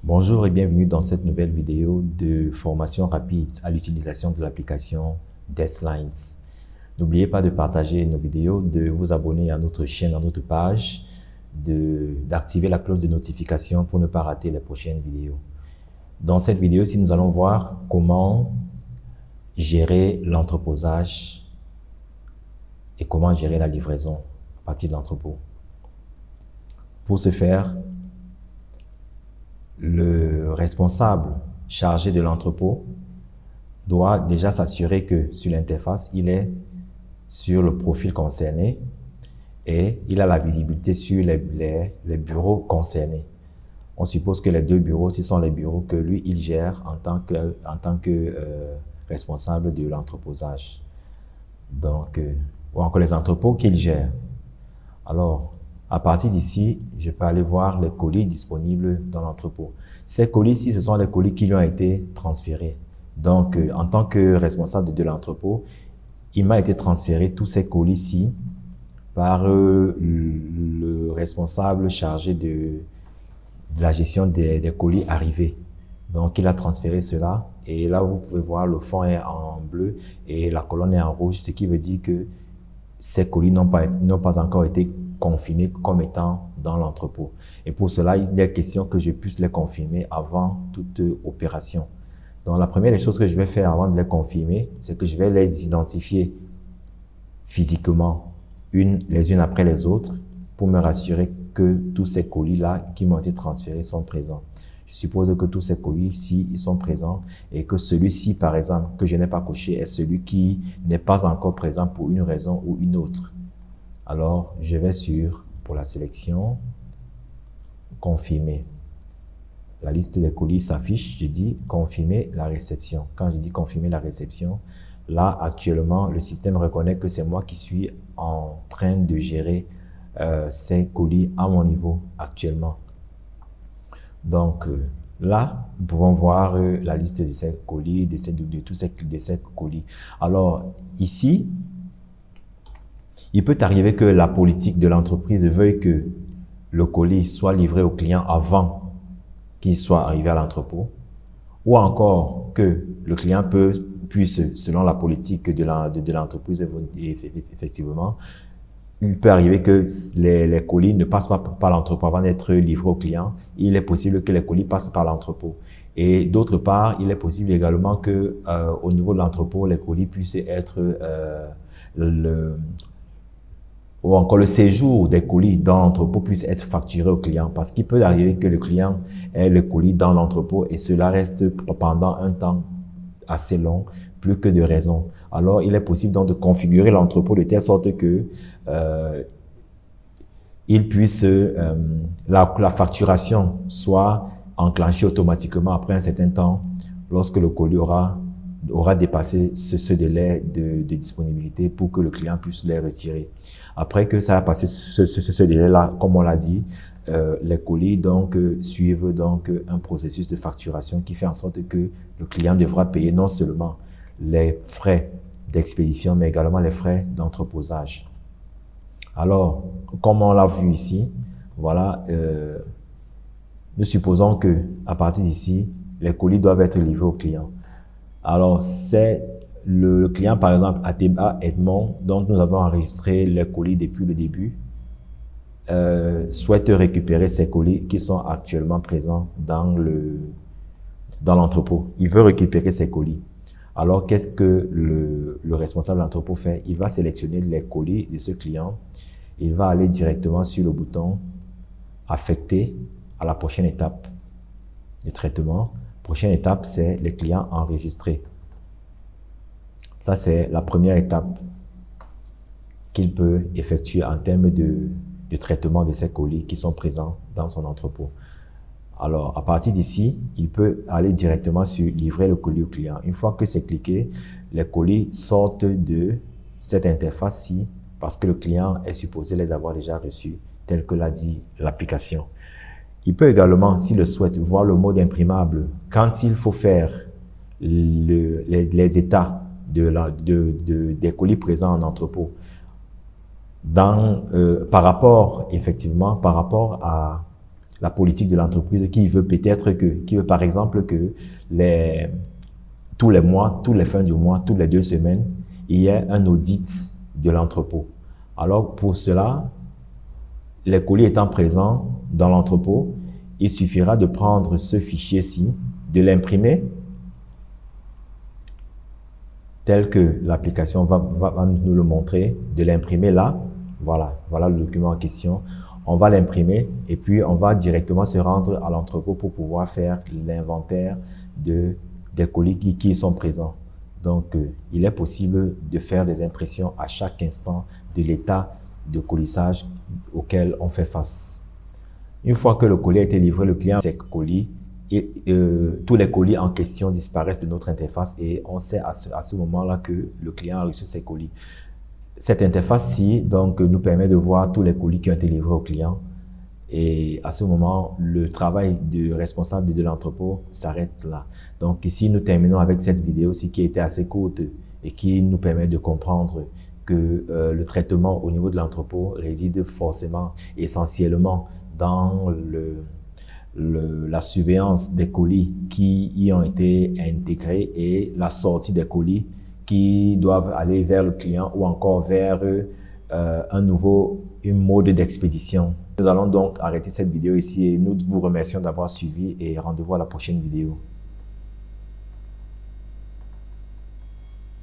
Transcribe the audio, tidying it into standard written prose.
Bonjour et bienvenue dans cette nouvelle vidéo de formation rapide à l'utilisation de l'application Deadlines. N'oubliez pas de partager nos vidéos, de vous abonner à notre chaîne, à notre page, d'activer la cloche de notification pour ne pas rater les prochaines vidéos. Dans cette vidéo, nous allons voir comment gérer l'entreposage et comment gérer la livraison à partir de l'entrepôt. Pour ce faire, le responsable chargé de l'entrepôt doit déjà s'assurer que sur l'interface, il est sur le profil concerné et il a la visibilité sur les bureaux concernés. On suppose que les deux bureaux, ce sont les bureaux que lui, il gère en tant que responsable de l'entreposage. Donc, ou encore les entrepôts qu'il gère. Alors, à partir d'ici, je peux aller voir les colis disponibles dans l'entrepôt. Ces colis-ci, ce sont les colis qui lui ont été transférés. Donc, en tant que responsable de l'entrepôt, il m'a été transféré tous ces colis-ci par le responsable chargé de la gestion des colis arrivés. Donc, il a transféré cela. Et là, vous pouvez voir, le fond est en bleu et la colonne est en rouge, ce qui veut dire que ces colis n'ont pas encore été confirmés comme étant dans l'entrepôt. Et pour cela, il est question que je puisse les confirmer avant toute opération. Donc, la première des choses que je vais faire avant de les confirmer, c'est que je vais les identifier physiquement, les unes après les autres, pour me rassurer que tous ces colis-là qui m'ont été transférés sont présents. Je suppose que tous ces colis-ci, ils sont présents et que celui-ci, par exemple, que je n'ai pas coché, est celui qui n'est pas encore présent pour une raison ou une autre. Alors, je vais pour la sélection, confirmer. La liste des colis s'affiche, je dis confirmer la réception. Quand je dis confirmer la réception, là, actuellement, le système reconnaît que c'est moi qui suis en train de gérer ces colis à mon niveau actuellement. Donc, là, nous pouvons voir la liste de ces colis, de ces colis. Alors, ici, il peut arriver que la politique de l'entreprise veuille que le colis soit livré au client avant qu'il soit arrivé à l'entrepôt, ou encore que le client puisse, selon la politique de l'entreprise, effectivement, il peut arriver que les colis ne passent pas par l'entrepôt avant d'être livrés au client. Il est possible que les colis passent par l'entrepôt. Et d'autre part, il est possible également que au niveau de l'entrepôt, les colis puissent être ou encore le séjour des colis dans l'entrepôt puisse être facturé au client, parce qu'il peut arriver que le client ait le colis dans l'entrepôt et cela reste pendant un temps assez long, plus que de raison. Alors, il est possible donc de configurer l'entrepôt de telle sorte que la facturation soit enclenchée automatiquement après un certain temps lorsque le colis aura dépassé ce délai de disponibilité pour que le client puisse les retirer. Après que ça a passé ce délai-là, comme on l'a dit, les colis donc suivent donc un processus de facturation qui fait en sorte que le client devra payer non seulement les frais d'expédition, mais également les frais d'entreposage. Alors, comme on l'a vu ici, voilà, nous supposons que à partir d'ici, les colis doivent être livrés au client. Alors, c'est le client, par exemple, Ateba Edmond, dont nous avons enregistré les colis depuis le début, souhaite récupérer ces colis qui sont actuellement présents dans l'entrepôt. Il veut récupérer ces colis. Alors, qu'est-ce que le responsable de l'entrepôt fait? Il va sélectionner les colis de ce client. Il va aller directement sur le bouton affecté à la prochaine étape de traitement. Prochaine étape, c'est les clients enregistrés. Ça, c'est la première étape qu'il peut effectuer en termes de traitement de ces colis qui sont présents dans son entrepôt. Alors, à partir d'ici, il peut aller directement sur livrer le colis au client. Une fois que c'est cliqué, les colis sortent de cette interface-ci parce que le client est supposé les avoir déjà reçus, tel que l'a dit l'application. Il peut également, s'il le souhaite, voir le mode imprimable quand il faut faire les états des colis présents en entrepôt. Par rapport à la politique de l'entreprise, qui veut par exemple que tous les mois, tous les fins du mois, toutes les 2 semaines, il y ait un audit de l'entrepôt. Alors pour cela, les colis étant présents dans l'entrepôt, il suffira de prendre ce fichier-ci, de l'imprimer, tel que l'application va nous le montrer, de l'imprimer là. Voilà le document en question. On va l'imprimer et puis on va directement se rendre à l'entrepôt pour pouvoir faire l'inventaire des colis qui sont présents. Donc, il est possible de faire des impressions à chaque instant de l'état de colissage auquel on fait face. Une fois que le colis a été livré, le client a ses colis et tous les colis en question disparaissent de notre interface et on sait à ce moment-là que le client a reçu ses colis. Cette interface-ci donc nous permet de voir tous les colis qui ont été livrés au client et à ce moment, le travail du responsable de l'entrepôt s'arrête là. Donc ici, nous terminons avec cette vidéo-ci qui était assez courte et qui nous permet de comprendre que le traitement au niveau de l'entrepôt réside forcément, essentiellement dans la surveillance des colis qui y ont été intégrés et la sortie des colis qui doivent aller vers le client ou encore vers un mode d'expédition. Nous allons donc arrêter cette vidéo ici et nous vous remercions d'avoir suivi et rendez-vous à la prochaine vidéo.